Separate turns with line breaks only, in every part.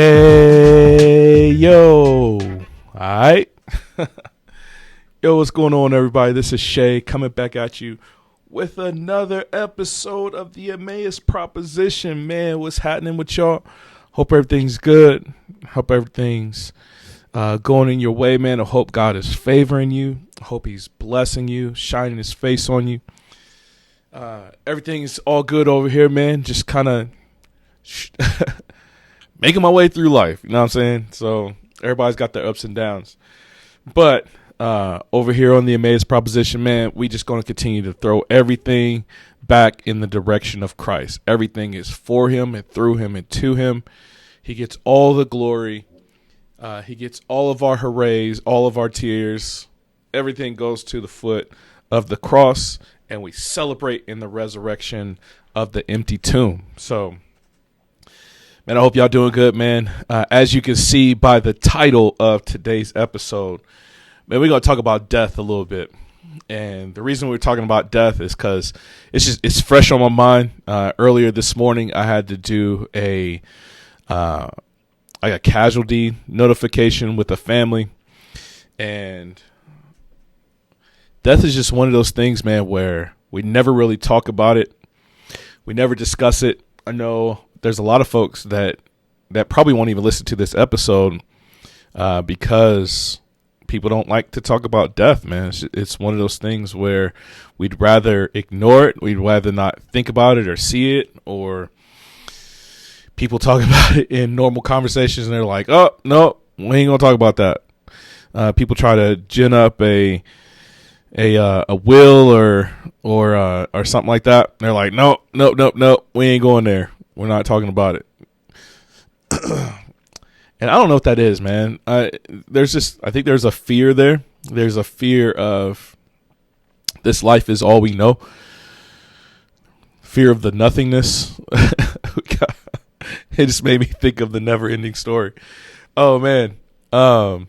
Hey, yo. All right. Yo, what's going on, everybody? This is Shay coming back at you with another episode of the Emmaus Proposition. Man, what's happening with y'all? Hope everything's good. Hope everything's going in your way, man. I hope God is favoring you. I hope he's blessing you, shining his face on you. Everything's all good over here, man. Just kind of making my way through life. You know what I'm saying? So everybody's got their ups and downs. But over here on the Emmaus Proposition, man, we just going to continue to throw everything back in the direction of Christ. Everything is for him and through him and to him. He gets all the glory. He gets all of our hoorays, all of our tears. Everything goes to the foot of the cross, and we celebrate in the resurrection of the empty tomb. So, man, I hope y'all doing good, man. As you can see by the title of today's episode, man, we're going to talk about death a little bit. And the reason we're talking about death is because it's fresh on my mind. Earlier this morning, I had to do a casualty notification with a family. And death is just one of those things, man, where we never really talk about it. We never discuss it. I know there's a lot of folks that probably won't even listen to this episode because people don't like to talk about death, man. It's one of those things where we'd rather ignore it. We'd rather not think about it or see it, or people talk about it in normal conversations and they're like, oh, no, we ain't going to talk about that. People try to gin up a will or something like that. They're like, no, we ain't going there. We're not talking about it. And I don't know what that is, man. I think there's a fear there. There's a fear of this life is all we know. Fear of the nothingness. It just made me think of the never ending story. Oh man. Yo,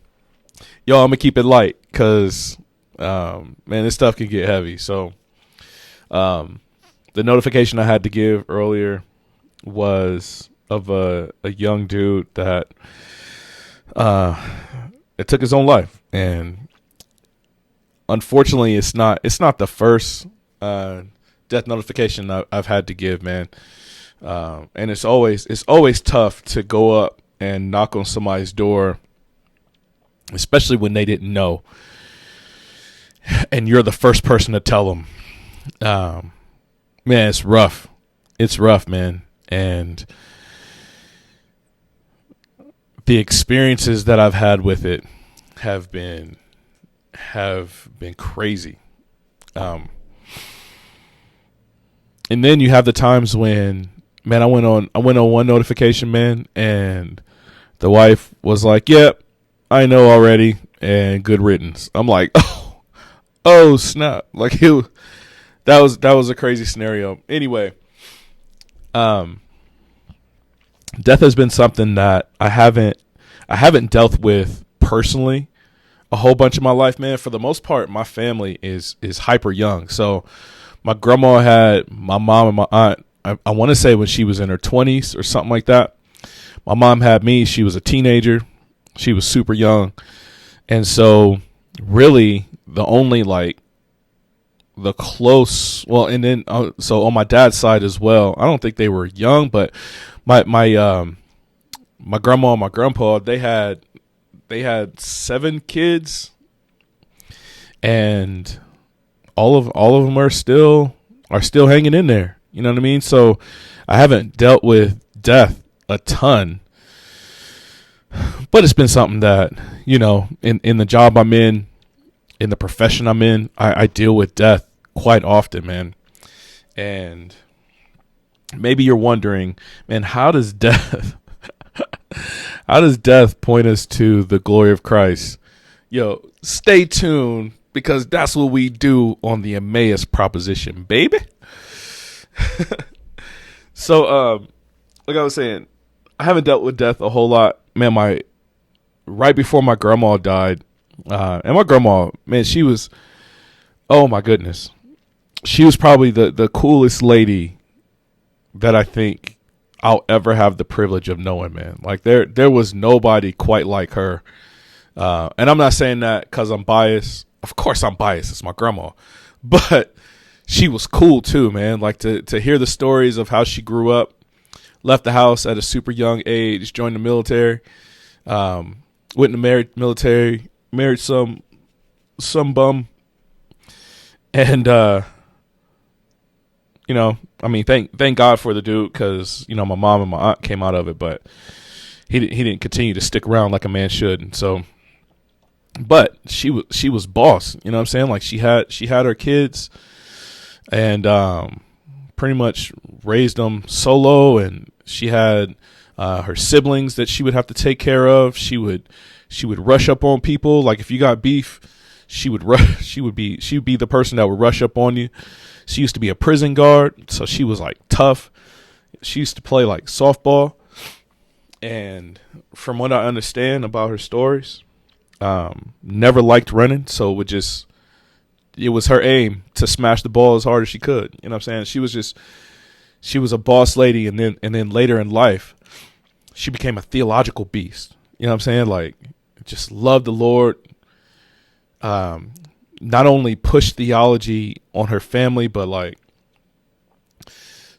I'm gonna keep it light because man, this stuff can get heavy. So the notification I had to give earlier was of a young dude that it took his own life, and unfortunately it's not the first death notification I've had to give, man. And it's always tough to go up and knock on somebody's door, especially when they didn't know, and you're the first person to tell them. Man, it's rough. It's rough, man. And the experiences that I've had with it have been crazy. And then you have the times when, man, I went on one notification, man, and the wife was like, "Yep, I know already," and good riddance. I'm like, oh snap! Like that was a crazy scenario. Anyway, death has been something that I haven't dealt with personally a whole bunch of my life, man. For the most part, my family is hyper young. So my grandma had my mom and my aunt, I want to say when she was in her 20s or something like that. My mom had me. She was a teenager. She was super young. And so really the only the close, well, and then so on my dad's side as well, I don't think they were young, but my grandma and my grandpa, they had 7 kids, and all of them are still hanging in there. You know what I mean? So I haven't dealt with death a ton, but it's been something that, you know, in the job I'm in the profession I'm in, I deal with death quite often, man. And maybe you're wondering, man, how does death point us to the glory of Christ? Yo, stay tuned, because that's what we do on the Emmaus Proposition, baby. So, like I was saying, I haven't dealt with death a whole lot, man. Right before my grandma died, and my grandma, man, she was, oh my goodness, she was probably the coolest lady that I think I'll ever have the privilege of knowing, man. Like there was nobody quite like her. And I'm not saying that because I'm biased. Of course I'm biased. It's my grandma. But she was cool too, man. Like to hear the stories of how she grew up, left the house at a super young age, joined the military, went in the military, married some bum. And, you know, I mean, thank God for the dude, because, you know, my mom and my aunt came out of it, but he didn't continue to stick around like a man should. And so, but she was boss, you know what I'm saying? Like she had her kids and pretty much raised them solo, and she had her siblings that she would have to take care of. She would rush up on people. Like if you got beef, she would be the person that would rush up on you. She used to be a prison guard, so she was like tough. She used to play like softball, and from what I understand about her stories, never liked running, so it was her aim to smash the ball as hard as she could. You know what I'm saying? She was a boss lady, and then later in life, she became a theological beast. You know what I'm saying? Like, just loved the Lord. Not only pushed theology on her family, but like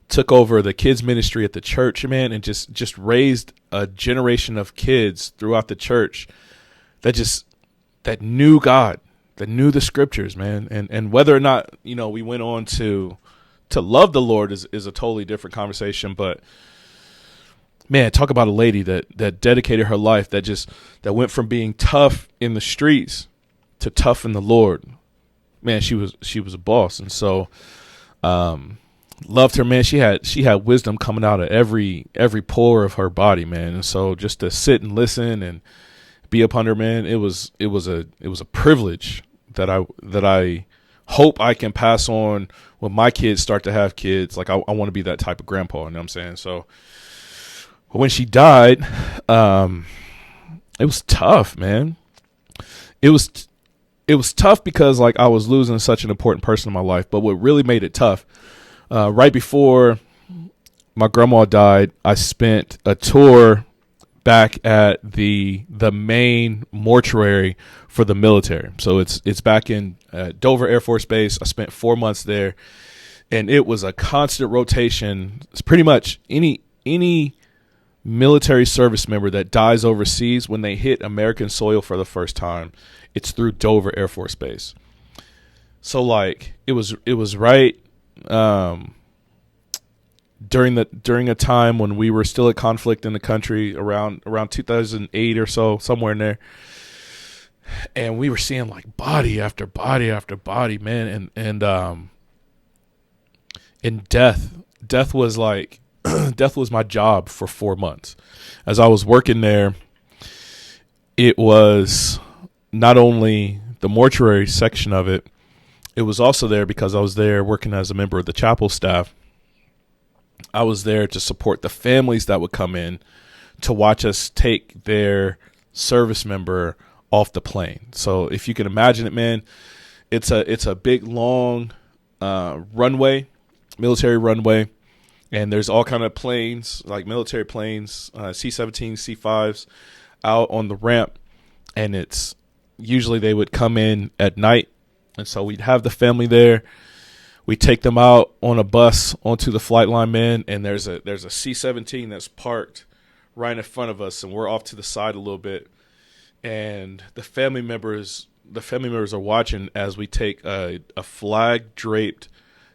took over the kids ministry at the church, man, and just raised a generation of kids throughout the church that knew God, that knew the scriptures, man. And whether or not, you know, we went on to love the Lord is a totally different conversation. But man, talk about a lady that dedicated her life, that went from being tough in the streets to tough in the Lord. Man, she was a boss. And so loved her, man. She had wisdom coming out of every pore of her body, man. And so just to sit and listen and be up under, man, it was a privilege that I hope I can pass on when my kids start to have kids. Like I want to be that type of grandpa, you know what I'm saying? So when she died, it was tough, man. It was tough because like I was losing such an important person in my life. But what really made it tough, right before my grandma died, I spent a tour back at the main mortuary for the military. So it's back in Dover Air Force Base. I spent 4 months there, and it was a constant rotation. It's pretty much any military service member that dies overseas, when they hit American soil for the first time, it's through Dover Air Force Base. So like it was right during a time when we were still at conflict in the country, around 2008 or so, somewhere in there. And we were seeing like body after body after body, man, and death was like death was my job for 4 months. As I was working there, it was not only the mortuary section of it, it was also there because I was there working as a member of the chapel staff. I was there to support the families that would come in to watch us take their service member off the plane. So if you can imagine it, man, it's a big, long runway, military runway, and there's all kind of planes, like military planes, C-17, C-5s out on the ramp, and it's usually they would come in at night, and so we'd have the family there. We take them out on a bus onto the flight line, man, and there's a C-17 that's parked right in front of us, and we're off to the side a little bit, and the family members are watching as we take a flag draped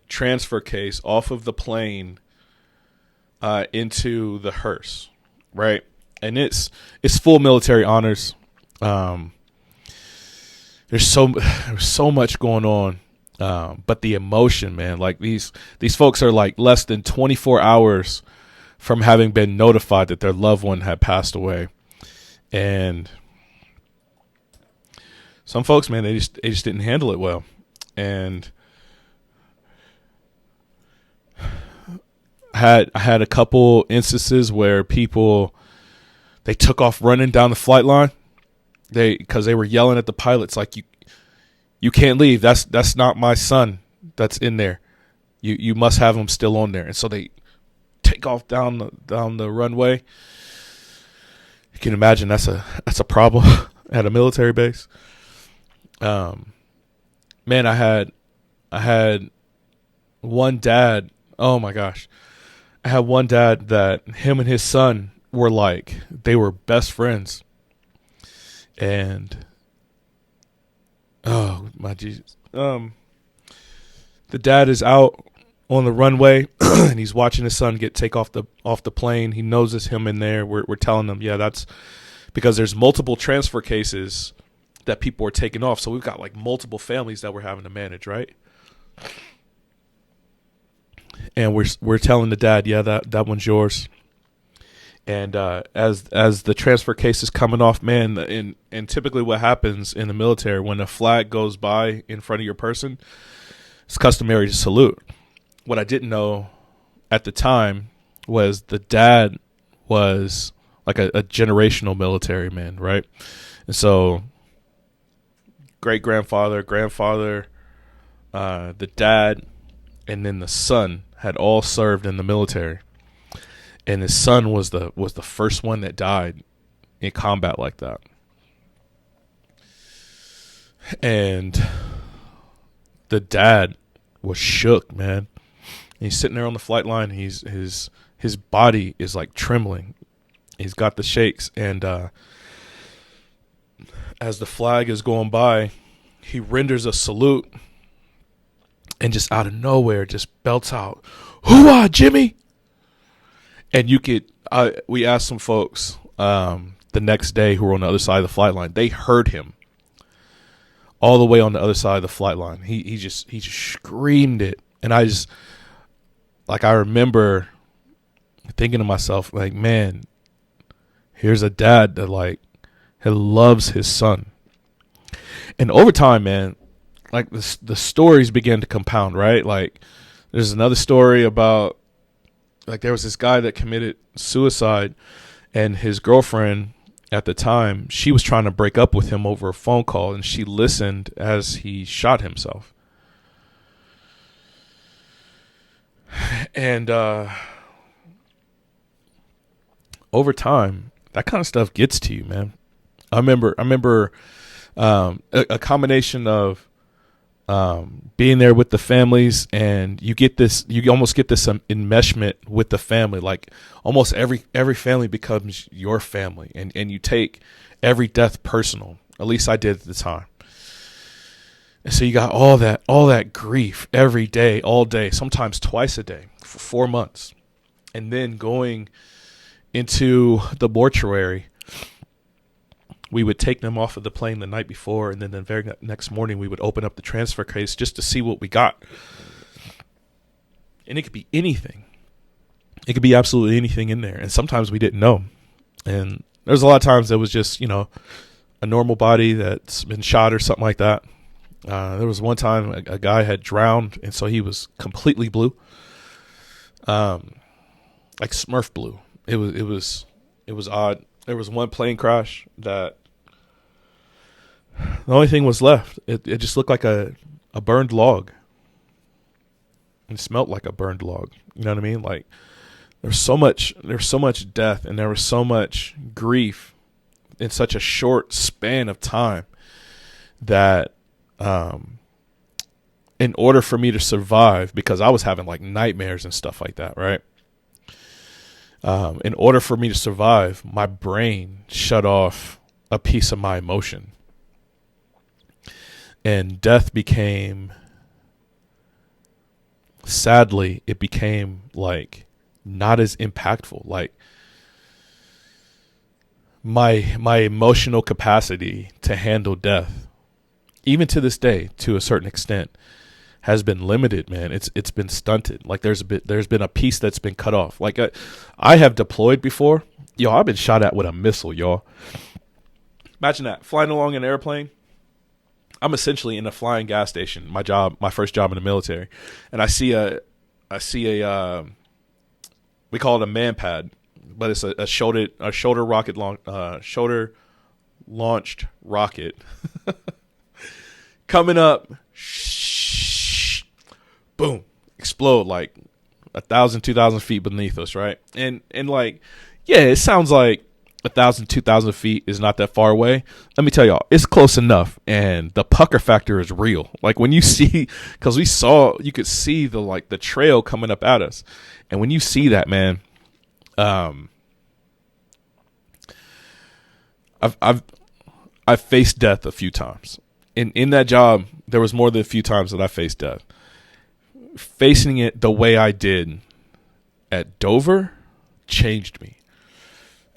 transfer case off of the plane into the hearse, right? And it's full military honors. There's so much going on. But the emotion, man, like these folks are like less than 24 hours from having been notified that their loved one had passed away. And some folks, man, they just didn't handle it well. And I had a couple instances where people, they took off running down the flight line. Because they were yelling at the pilots like, you can't leave. That's not my son that's in there. You must have him still on there. And so they take off down the runway. You can imagine that's a problem at a military base. Man, I had one dad. Oh my gosh, I had one dad that him and his son were like, they were best friends. And oh my Jesus, the dad is out on the runway and he's watching his son take off the plane. He knows it's him in there. We're telling him, yeah, that's because there's multiple transfer cases that people are taking off. So we've got like multiple families that we're having to manage, right? And we're telling the dad, yeah, that one's yours. And as the transfer case is coming off, man, and typically what happens in the military when a flag goes by in front of your person, it's customary to salute. What I didn't know at the time was the dad was like a generational military man, right? And so great-grandfather, grandfather, the dad, and then the son had all served in the military. And his son was the first one that died in combat like that. And the dad was shook, man. He's sitting there on the flight line. His body is like trembling. He's got the shakes. And as the flag is going by, he renders a salute. And just out of nowhere, just belts out, "Hoo-ah, Jimmy!" And we asked some folks the next day who were on the other side of the flight line. They heard him all the way on the other side of the flight line. He just screamed it. And I remember thinking to myself, like, man, here's a dad that he loves his son. And over time, man, like the stories began to compound, right? Like there's another story about, like, there was this guy that committed suicide, and his girlfriend at the time, she was trying to break up with him over a phone call, and she listened as he shot himself. And over time, that kind of stuff gets to you, man. I remember a combination of being there with the families, and you almost get this enmeshment with the family. Like almost every family becomes your family, and you take every death personal. At least I did at the time. And so you got all that grief every day, all day, sometimes twice a day for 4 months. And then going into the mortuary, we would take them off of the plane the night before, and then the very next morning we would open up the transfer case just to see what we got. And it could be anything. It could be absolutely anything in there. And sometimes we didn't know. And there's a lot of times that was just, a normal body that's been shot or something like that. There was one time a guy had drowned, and so he was completely blue. Like Smurf blue. It was odd. There was one plane crash that the only thing was left. It just looked like a burned log. It smelled like a burned log. You know what I mean? Like there's so much death, and there was so much grief in such a short span of time that in order for me to survive, because I was having like nightmares and stuff like that, right? In order for me to survive, my brain shut off a piece of my emotion. And death became, sadly, it became like not as impactful. Like my emotional capacity to handle death, even to this day, to a certain extent, has been limited, man. It's been stunted. Like there's been a piece that's been cut off. Like I have deployed before. Yo, I've been shot at with a missile, y'all. Imagine that, flying along in an airplane. I'm essentially in a flying gas station. My first job in the military, and I see a we call it a man pad, but it's a shoulder launched rocket coming up. Boom, explode like 1,000, 2,000 feet beneath us, right? And like, yeah, it sounds like 1,000, 2,000 feet is not that far away. Let me tell y'all, it's close enough, and the pucker factor is real. Like when you see, because you could see the trail coming up at us, and when you see that, man, I've faced death a few times. In that job, there was more than a few times that I faced death. Facing it the way I did at Dover changed me.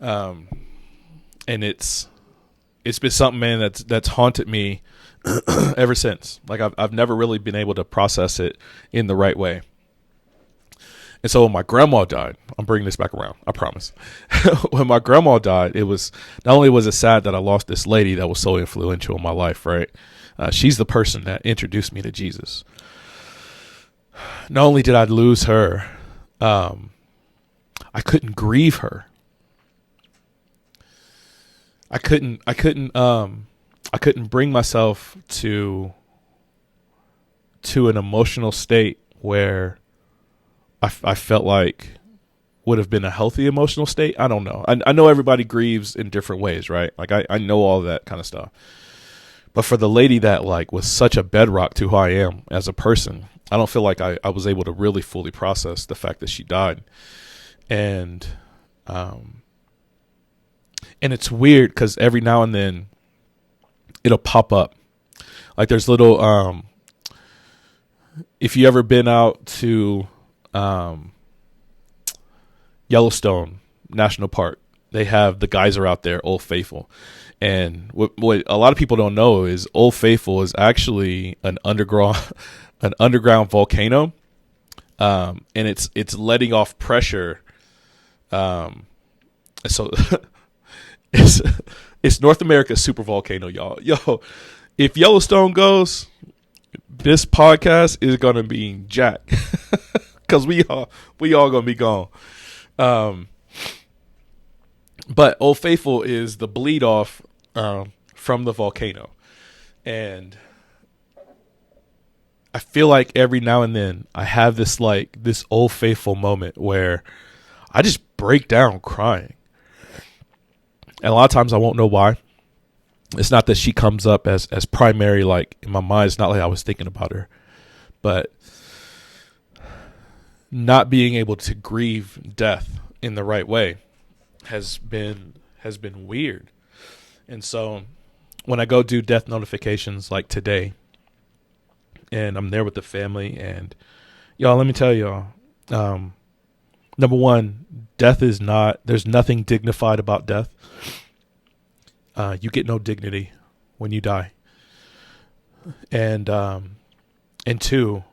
And it's been something, man, that's haunted me ever since. Like I've never really been able to process it in the right way. And so when my grandma died, I'm bringing this back around, I promise. When my grandma died, it was, not only was it sad that I lost this lady that was so influential in my life, right? She's the person that introduced me to Jesus. Not only did I lose her, I couldn't grieve her. I couldn't bring myself to an emotional state where I felt like would have been a healthy emotional state. I don't know. I know everybody grieves in different ways, right? Like I know all that kind of stuff. But for the lady that like was such a bedrock to who I am as a person, I don't feel like I was able to really fully process the fact that she died. And it's weird because every now and then it'll pop up. Like there's little, if you ever been out to Yellowstone National Park, they have the geyser out there, Old Faithful. And what a lot of people don't know is Old Faithful is actually an underground volcano, and it's letting off pressure. So it's North America's super volcano, y'all. Yo, if Yellowstone goes, this podcast is gonna be jacked because we all gonna be gone. But Old Faithful is the bleed off from the volcano. And I feel like every now and then I have this Old Faithful moment where I just break down crying. And a lot of times I won't know why. It's not that she comes up as primary, like in my mind. It's not like I was thinking about her. But not being able to grieve death in the right way has been weird. And so when I go do death notifications like today, and I'm there with the family, and y'all, let me tell y'all, number one, death is not, there's nothing dignified about death. You get no dignity when you die. And two,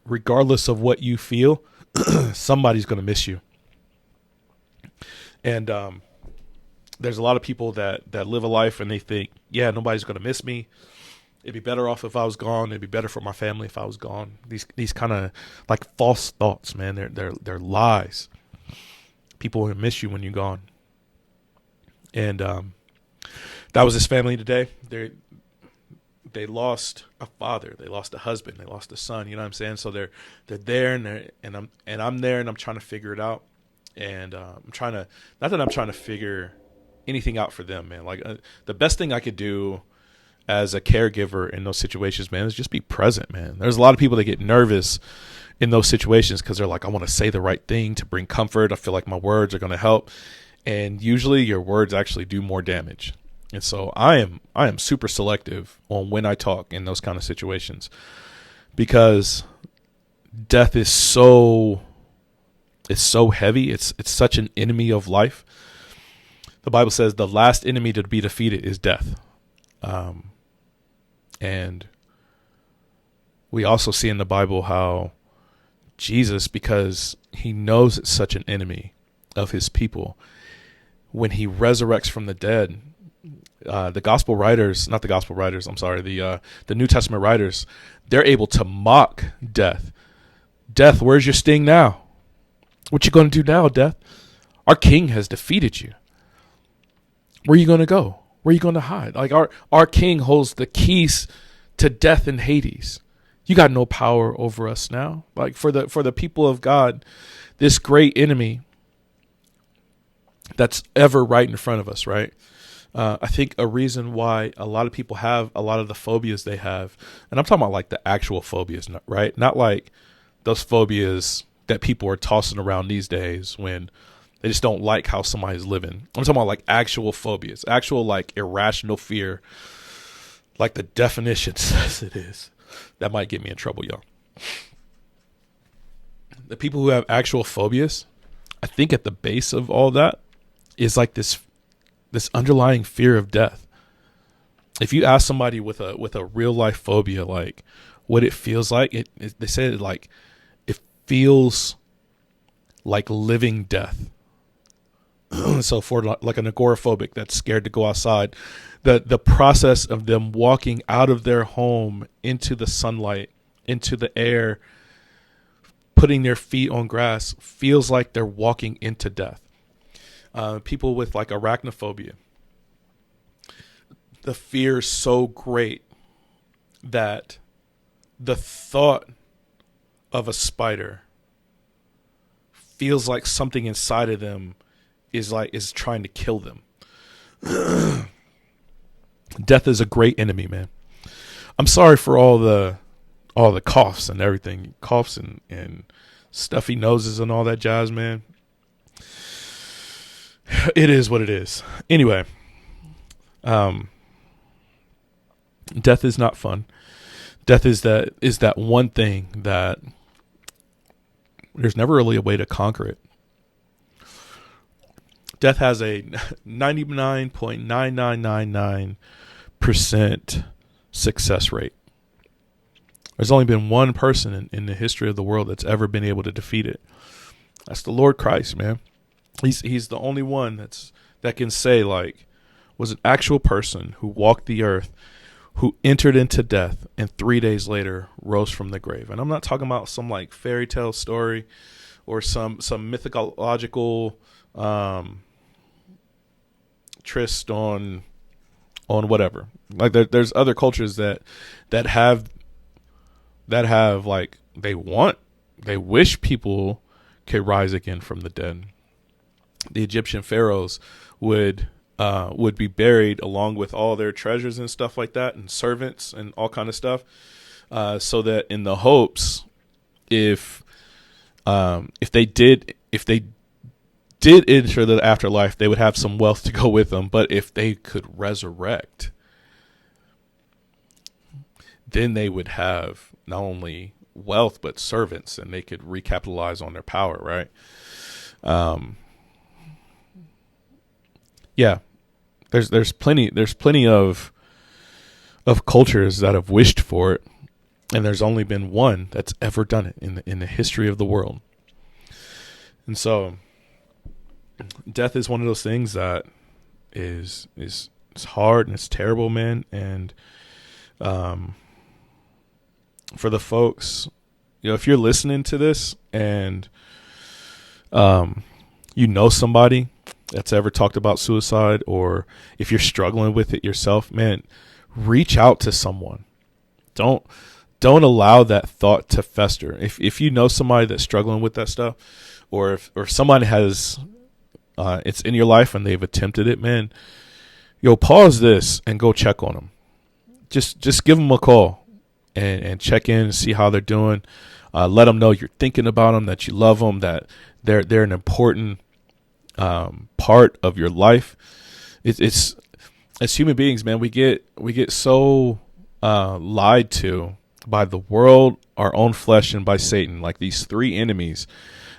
regardless of what you feel, somebody's going to miss you. And there's a lot of people that live a life and they think, yeah, nobody's going to miss me. It'd be better off if I was gone. It'd be better for my family if I was gone. These kind of like false thoughts, man. They're lies. People will miss you when you're gone. And that was his family today. They lost a father, they lost a husband, they lost a son. You know what I'm saying? So they're there, and I'm there, and I'm trying to figure it out. And I'm trying to, not that I'm trying to figure anything out for them, man. Like the best thing I could do as a caregiver in those situations, man, is just be present, man. There's a lot of people that get nervous in those situations because they're like, I want to say the right thing to bring comfort. I feel like my words are going to help. And usually your words actually do more damage. And so I am super selective on when I talk in those kind of situations, because death is so heavy. It's such an enemy of life. The Bible says the last enemy to be defeated is death. And we also see in the Bible how Jesus, because he knows it's such an enemy of his people, when he resurrects from the dead, the New Testament writers, they're able to mock death. Death, where's your sting now? What you going to do now, death? Our king has defeated you. Where are you going to go? Where are you going to hide? Like our king holds the keys to death and Hades. You got no power over us now. Like for the people of God, this great enemy that's ever right in front of us, right? I think a reason why a lot of people have a lot of the phobias they have, and I'm talking about like the actual phobias, right? Not like those phobias that people are tossing around these days when they just don't like how somebody's living. I'm talking about like actual phobias, actual like irrational fear, like the definition says it is. That might get me in trouble, y'all. The people who have actual phobias, I think at the base of all that is like this underlying fear of death. If you ask somebody with a real life phobia, like what it feels like, they say it like it feels like living death. So for like an agoraphobic that's scared to go outside, the process of them walking out of their home into the sunlight, into the air, putting their feet on grass feels like they're walking into death. People with like arachnophobia, the fear is so great that the thought of a spider feels like something inside of them is trying to kill them. Death is a great enemy, man. I'm sorry for all the coughs and everything, coughs and stuffy noses and all that jazz, man. It is what it is. Anyway, death is not fun. Death is that one thing that there's never really a way to conquer it. Death has a 99.9999% success rate. There's only been one person in the history of the world that's ever been able to defeat it. That's the Lord Christ, man. He's the only one that can say, like, was an actual person who walked the earth, who entered into death, and 3 days later rose from the grave. And I'm not talking about some like fairy tale story or some mythological tryst on whatever. Like there's other cultures that have like they wish people could rise again from the dead. The Egyptian pharaohs would be buried along with all their treasures and stuff like that, and servants and all kind of stuff, so that in the hopes, if they did enter the afterlife, they would have some wealth to go with them. But if they could resurrect, then they would have not only wealth but servants, and they could recapitalize on their power, right? Yeah, there's plenty of cultures that have wished for it, and there's only been one that's ever done it in the history of the world. And so, death is one of those things that is hard and it's terrible, man. And for the folks, if you're listening to this and you know somebody that's ever talked about suicide, or if you're struggling with it yourself, man, reach out to someone. Don't allow that thought to fester. If you know somebody that's struggling with that stuff, or if somebody has it's in your life and they've attempted it, man, pause this and go check on them. Just give them a call and check in and see how they're doing. Let them know you're thinking about them, that you love them, that they're an important part of your life. It's as human beings, man, we get so lied to by the world, our own flesh, and by Satan. Like these three enemies,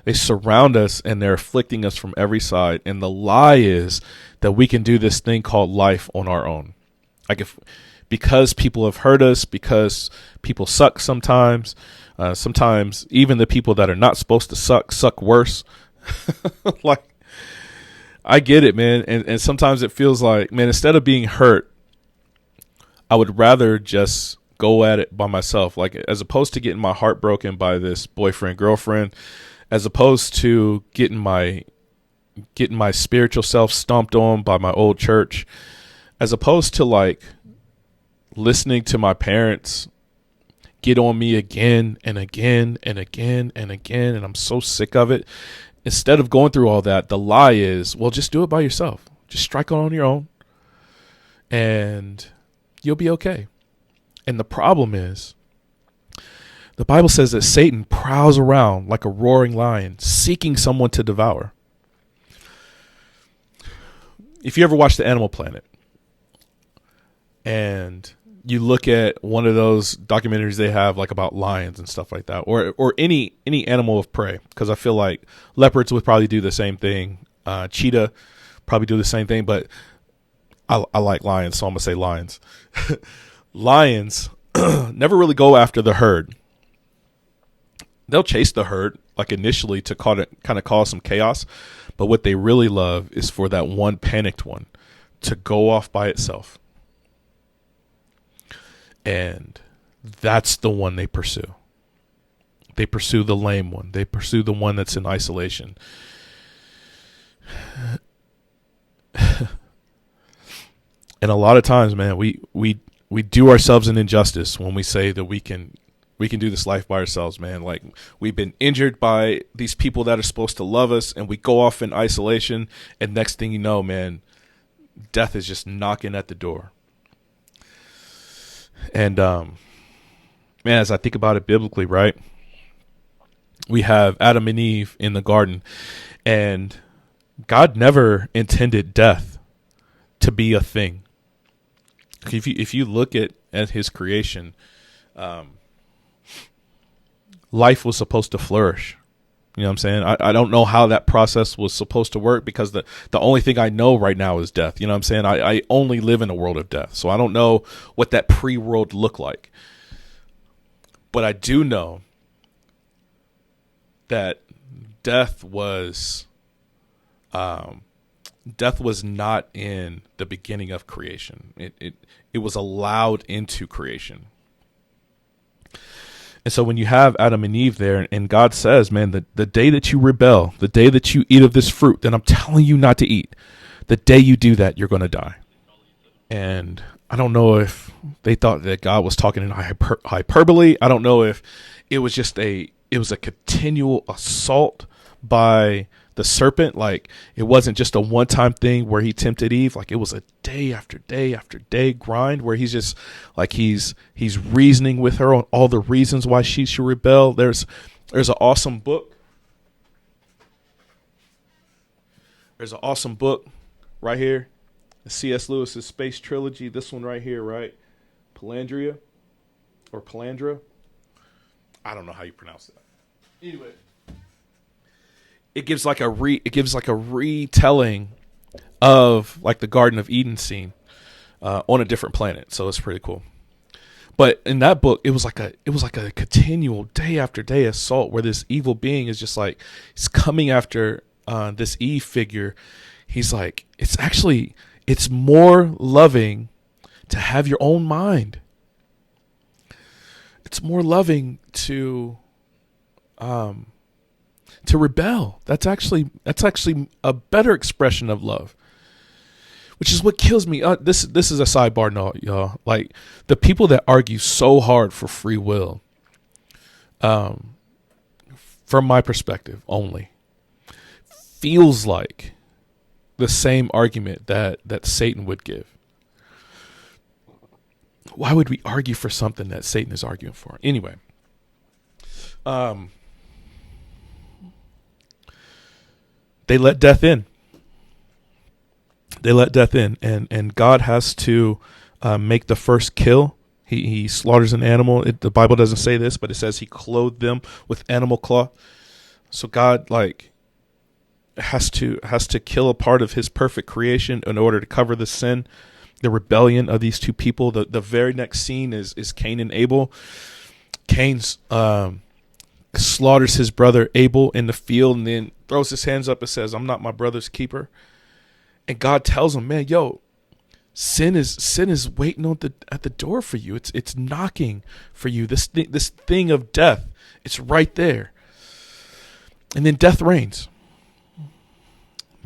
they surround us and they're afflicting us from every side. And the lie is that we can do this thing called life on our own. Like because people have hurt us, because people suck sometimes. Sometimes even the people that are not supposed to suck worse. Like, I get it, man. And sometimes it feels like, man, instead of being hurt, I would rather just go at it by myself. Like, as opposed to getting my heart broken by this boyfriend, girlfriend, as opposed to getting my spiritual self stomped on by my old church, as opposed to like listening to my parents get on me again and again and again and again, and I'm so sick of it. Instead of going through all that, the lie is, well, just do it by yourself. Just strike on your own, and you'll be okay. And the problem is, the Bible says that Satan prowls around like a roaring lion, seeking someone to devour. If you ever watch the Animal Planet, and you look at one of those documentaries they have like about lions and stuff like that, or any animal of prey, because I feel like leopards would probably do the same thing. Cheetah probably do the same thing, but I like lions, so I'm going to say lions. Lions never really go after the herd. They'll chase the herd like initially to kind of cause some chaos, but what they really love is for that one panicked one to go off by itself. And that's the one they pursue. They pursue the lame one. They pursue the one that's in isolation. And a lot of times, man, we do ourselves an injustice when we say that we can do this life by ourselves, man. Like, we've been injured by these people that are supposed to love us, and we go off in isolation, and next thing you know, man, death is just knocking at the door. And, man, as I think about it biblically, right, we have Adam and Eve in the garden, and God never intended death to be a thing. If you look at his creation, life was supposed to flourish. You know what I'm saying? I don't know how that process was supposed to work, because the only thing I know right now is death. You know what I'm saying? I only live in a world of death. So I don't know what that pre-world looked like. But I do know that death was not in the beginning of creation. It was allowed into creation. And so when you have Adam and Eve there, and God says, man, the day that you rebel, the day that you eat of this fruit that I'm telling you not to eat, the day you do that, you're going to die. And I don't know if they thought that God was talking in hyperbole. I don't know if it was just it was a continual assault by the serpent. Like, it wasn't just a one-time thing where he tempted Eve. Like, it was a day after day after day grind where he's just like, he's reasoning with her on all the reasons why she should rebel. There's an awesome book. There's an awesome book right here. C.S. Lewis's Space Trilogy. This one right here, right? Palandra. I don't know how you pronounce that. Anyway, it gives like a retelling of like the Garden of Eden scene on a different planet. So it's pretty cool. But in that book, it was like a continual day after day assault where this evil being is just like, he's coming after this Eve figure. He's like, it's more loving to have your own mind. It's more loving to rebel. That's actually a better expression of love, which is what kills me. This is a sidebar note, y'all. Like, the people that argue so hard for free will, from my perspective only, feels like the same argument that Satan would give. Why would we argue for something that Satan is arguing for? Anyway, they let death in. And God has to make the first kill. He slaughters an animal. The Bible doesn't say this, but it says he clothed them with animal cloth. So God has to kill a part of his perfect creation in order to cover the sin, the rebellion of these two people. The very next scene is Cain and Abel. Cain slaughters his brother Abel in the field and then throws his hands up and says, "I'm not my brother's keeper." And God tells him, "Man, sin is waiting at the door for you. It's knocking for you. This thing of death, it's right there." And then death reigns.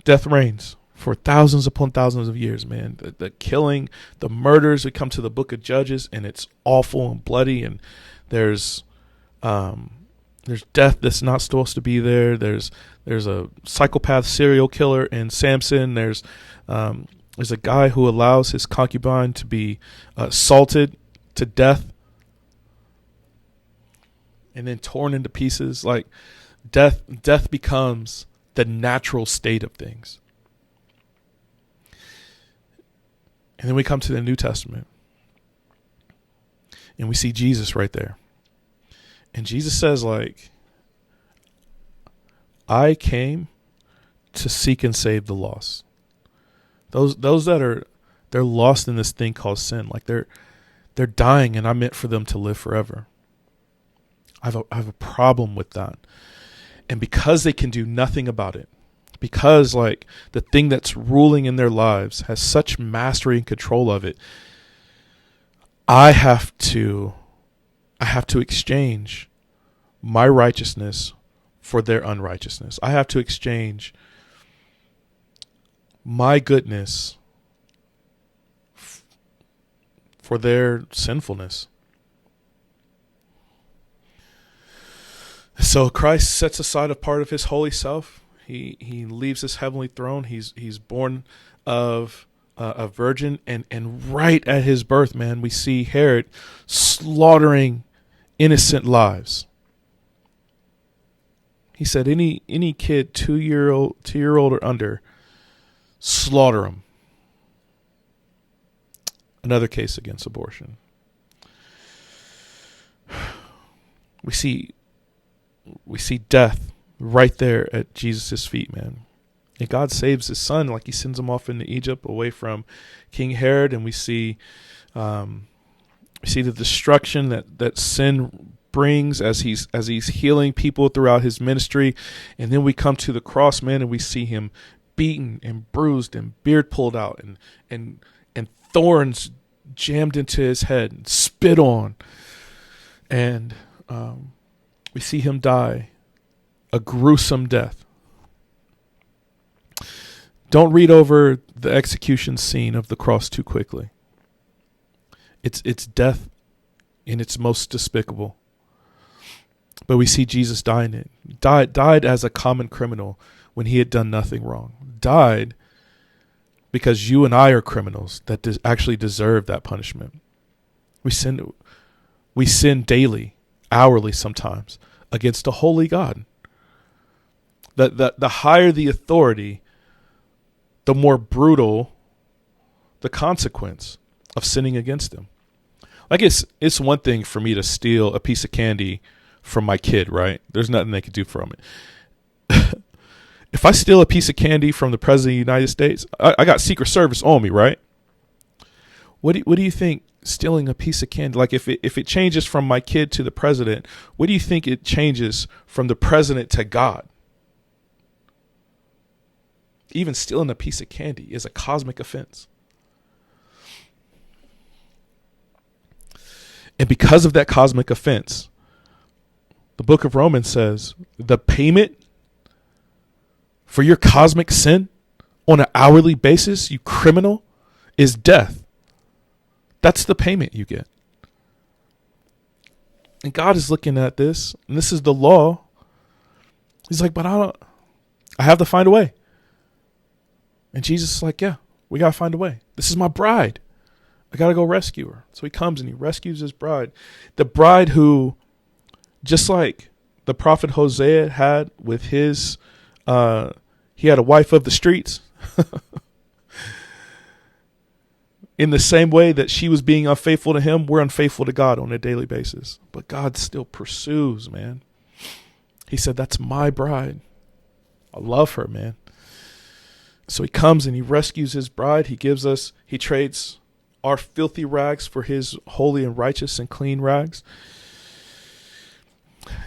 Death reigns for thousands upon thousands of years, man. The killing, the murders. We come to the book of Judges, and it's awful and bloody, and There's death that's not supposed to be there. There's a psychopath serial killer in Samson. There's a guy who allows his concubine to be salted to death and then torn into pieces. Like death becomes the natural state of things. And then we come to the New Testament and we see Jesus right there. And Jesus says, like, I came to seek and save the lost. Those that they're lost in this thing called sin. Like they're dying, and I meant for them to live forever. I have a problem with that. And because they can do nothing about it, because like the thing that's ruling in their lives has such mastery and control of it, I have to exchange my righteousness for their unrighteousness. I have to exchange my goodness for their sinfulness. So Christ sets aside a part of his holy self. He leaves his heavenly throne. He's born of a virgin, and right at his birth, man, we see Herod slaughtering innocent lives. He said, any kid 2-year-old or under, slaughter them. Another case against abortion. We see death right there at Jesus' feet, man. And God saves his son, like he sends him off into Egypt away from King Herod, and we see the destruction that sin brings as he's healing people throughout his ministry. And then we come to the cross, man, and we see him beaten and bruised and beard pulled out and thorns jammed into his head and spit on. And we see him die a gruesome death. Don't read over the execution scene of the cross too quickly. It's death in its most despicable. But we see Jesus dying it. Died as a common criminal when he had done nothing wrong. Died because you and I are criminals that actually deserve that punishment. We sin daily, hourly sometimes, against a holy God. The higher the authority, the more brutal the consequence of sinning against him. Like it's one thing for me to steal a piece of candy from my kid, right? There's nothing they could do from it. If I steal a piece of candy from the President of the United States, I got Secret Service on me, right? What do you think stealing a piece of candy, like if it changes from my kid to the president, what do you think it changes from the president to God? Even stealing a piece of candy is a cosmic offense. And because of that cosmic offense, the book of Romans says the payment for your cosmic sin on an hourly basis, you criminal, is death. That's the payment you get. And God is looking at this, and this is the law. He's like, but I have to find a way. And Jesus is like, yeah, we got to find a way. This is my bride. I got to go rescue her. So he comes and he rescues his bride. The bride who, just like the prophet Hosea had with his, he had a wife of the streets. In the same way that she was being unfaithful to him, we're unfaithful to God on a daily basis. But God still pursues, man. He said, that's my bride. I love her, man. So he comes and he rescues his bride. He trades our filthy rags for his holy and righteous and clean rags.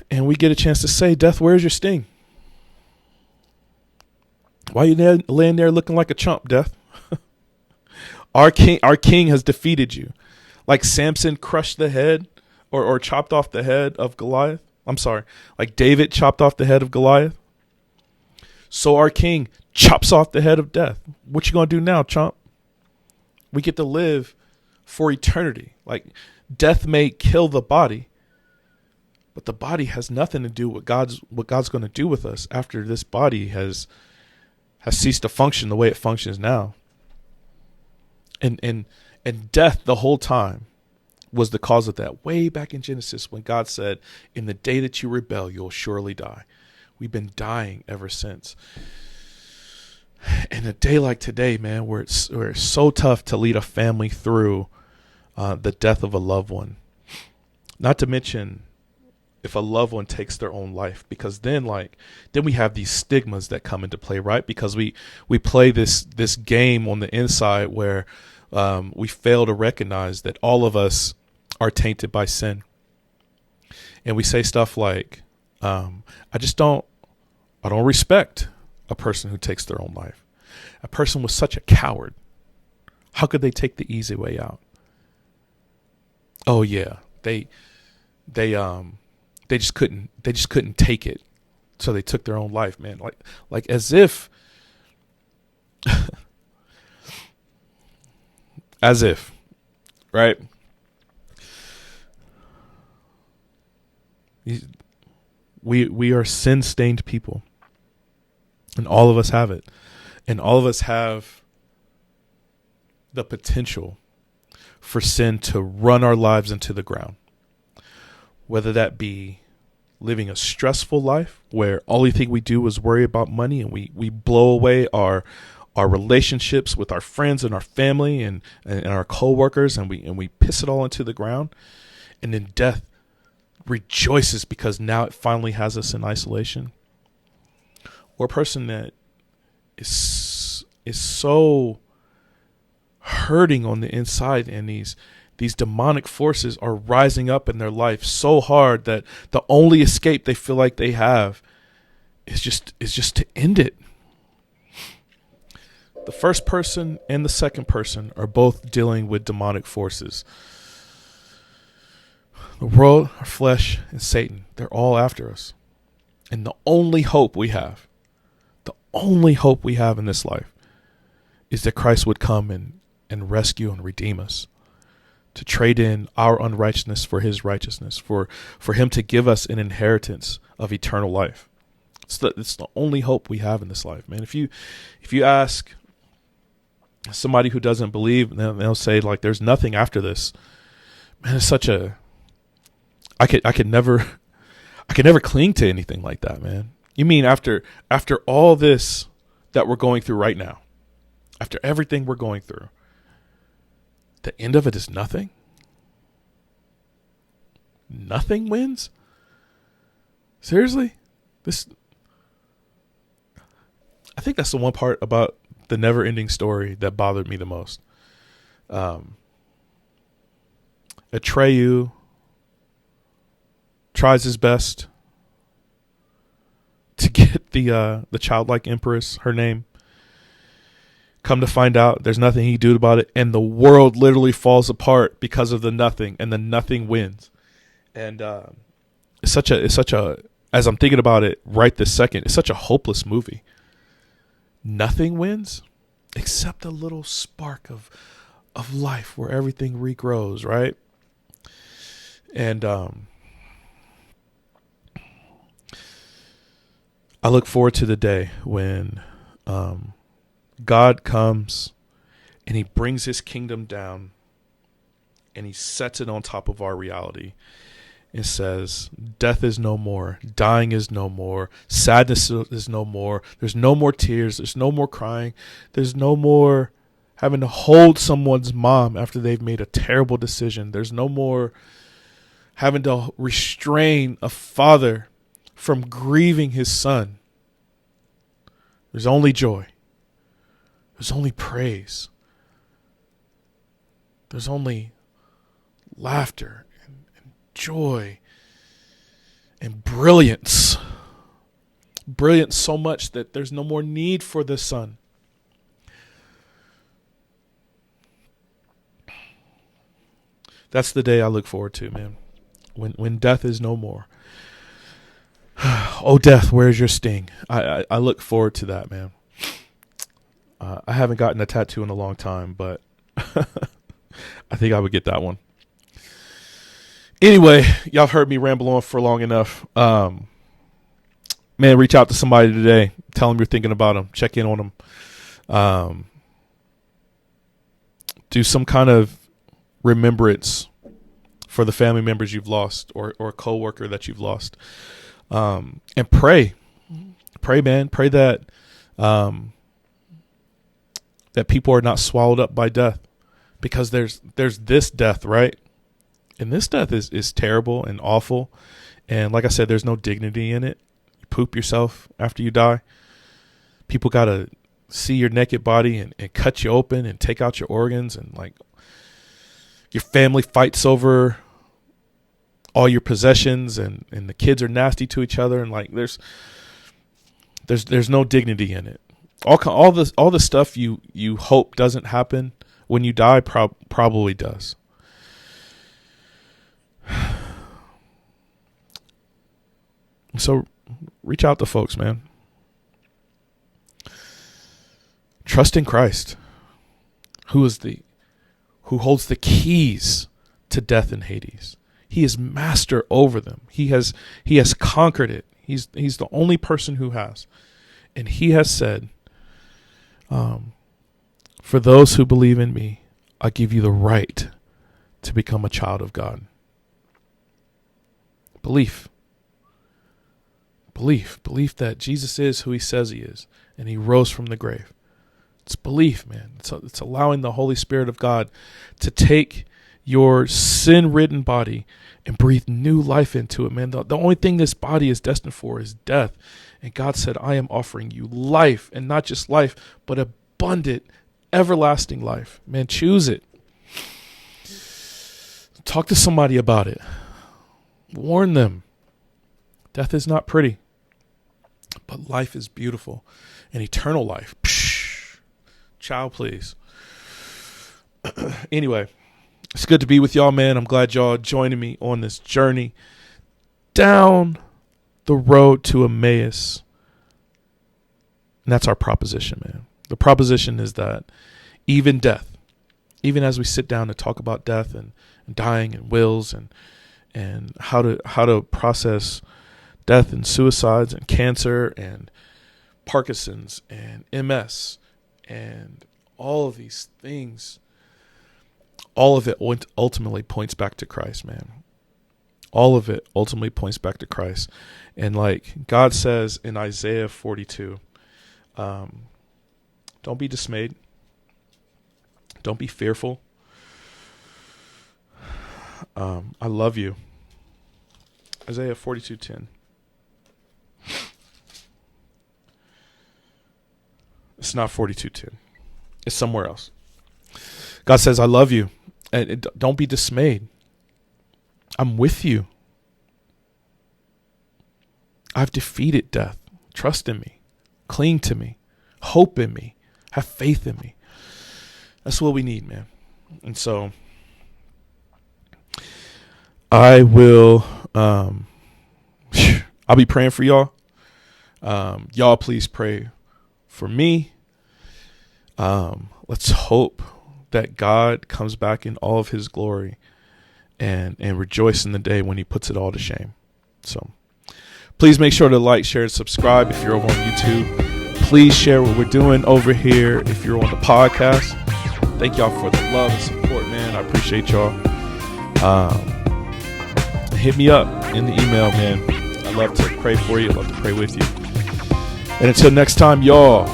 And we get a chance to say, death, where's your sting? Why are you laying there looking like a chump, death? Our king has defeated you. Like Samson crushed the head or chopped off the head of Goliath. I'm sorry. Like David chopped off the head of Goliath. So our king chops off the head of death. What you going to do now, chump? We get to live for eternity. Like death may kill the body, But the body has nothing to do with what God's going to do with us after this body has ceased to function the way it functions now. And death the whole time was the cause of that. Way back in Genesis, when God said, "In the day that you rebel, you'll surely die." We've been dying ever since. And a day like today, man, where it's so tough to lead a family through the death of a loved one. Not to mention if a loved one takes their own life, because then we have these stigmas that come into play, right? Because we play this game on the inside where we fail to recognize that all of us are tainted by sin. And we say stuff like, I don't respect a person who takes their own life. A person was such a coward. How could they take the easy way out? Oh yeah, they just couldn't take it, so they took their own life, man. Like as if, right? We are sin-stained people, and all of us have it, and all of us have the potential for sin to run our lives into the ground. Whether that be living a stressful life where only thing we do is worry about money, and we blow away our relationships with our friends and our family and our coworkers, and we piss it all into the ground. And then death rejoices because now it finally has us in isolation. Or a person that is so hurting on the inside, and these demonic forces are rising up in their life so hard that the only escape they feel like they have is just to end it. The first person and the second person are both dealing with demonic forces. The world, our flesh, and Satan, they're all after us. And the only hope we have in this life is that Christ would come and rescue and redeem us, to trade in our unrighteousness for his righteousness, for him to give us an inheritance of eternal life. It's the only hope we have in this life, man. If you ask somebody who doesn't believe, they'll say like there's nothing after this. Man, it's such a I could never cling to anything like that, man. You mean after all this that we're going through right now, after everything we're going through, the end of it is nothing? Nothing wins? Seriously? I think that's the one part about the never-ending story that bothered me the most. Atreyu tries his best to get the childlike empress her name. Come to find out, there's nothing he can do about it, and the world literally falls apart because of the nothing, and the nothing wins. And it's such a as I'm thinking about it right this second, it's such a hopeless movie. Nothing wins except a little spark of life where everything regrows, right? And I look forward to the day when God comes and he brings his kingdom down and he sets it on top of our reality and says, death is no more, dying is no more, sadness is no more, there's no more tears, there's no more crying, there's no more having to hold someone's mom after they've made a terrible decision, there's no more having to restrain a father from grieving his son. There's only joy. There's only praise. There's only laughter and joy and brilliance. Brilliance so much that there's no more need for the sun. That's the day I look forward to, man. When death is no more. Oh, death, where's your sting? I look forward to that, man. I haven't gotten a tattoo in a long time, but I think I would get that one. Anyway, y'all have heard me ramble on for long enough. Man, reach out to somebody today. Tell them you're thinking about them. Check in on them. Do some kind of remembrance for the family members you've lost, or a coworker that you've lost. And pray, man. Pray that that people are not swallowed up by death, because there's this death, right? And this death is terrible and awful. And like I said, there's no dignity in it. You poop yourself after you die. People got to see your naked body and cut you open and take out your organs. And like, your family fights over all your possessions, and the kids are nasty to each other. And like, there's no dignity in it. All the stuff you hope doesn't happen when you die probably does. So reach out to folks, man. Trust in Christ, who holds the keys to death and Hades. He is master over them. He has conquered it. He's the only person who has. And he has said, for those who believe in me, I give you the right to become a child of God. Belief that Jesus is who he says he is, and he rose from the grave. It's belief, man. It's allowing the Holy Spirit of God to take your sin-ridden body and breathe new life into it, man. The only thing this body is destined for is death. And God said, I am offering you life, and not just life, but abundant, everlasting life. Man, choose it. Talk to somebody about it. Warn them. Death is not pretty, but life is beautiful, and eternal life. Ciao, please. Anyway, it's good to be with y'all, man. I'm glad y'all joining me on this journey down the road to Emmaus. And that's our proposition, man. The proposition is that even death, even as we sit down to talk about death and dying and wills and how to process death and suicides and cancer and Parkinson's and MS and all of these things, all of it ultimately points back to Christ, man. All of it ultimately points back to Christ. And like God says in Isaiah 42, don't be dismayed. Don't be fearful. I love you. Isaiah 42:10. It's not 42:10. It's somewhere else. God says, I love you. And don't be dismayed. I'm with you. I've defeated death. Trust in me. Cling to me. Hope in me. Have faith in me. That's what we need, man. And so I will, I'll be praying for y'all. Y'all please pray for me. Let's hope that God comes back in all of his glory and rejoice in the day when he puts it all to shame. So please make sure to like, share, and subscribe if you're over on YouTube. Please share what we're doing over here if you're on the podcast. Thank y'all for the love and support, man. I appreciate y'all. Hit me up in the email, man. I love to pray for you. I love to pray with you. And until next time, y'all,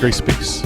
grace, peace.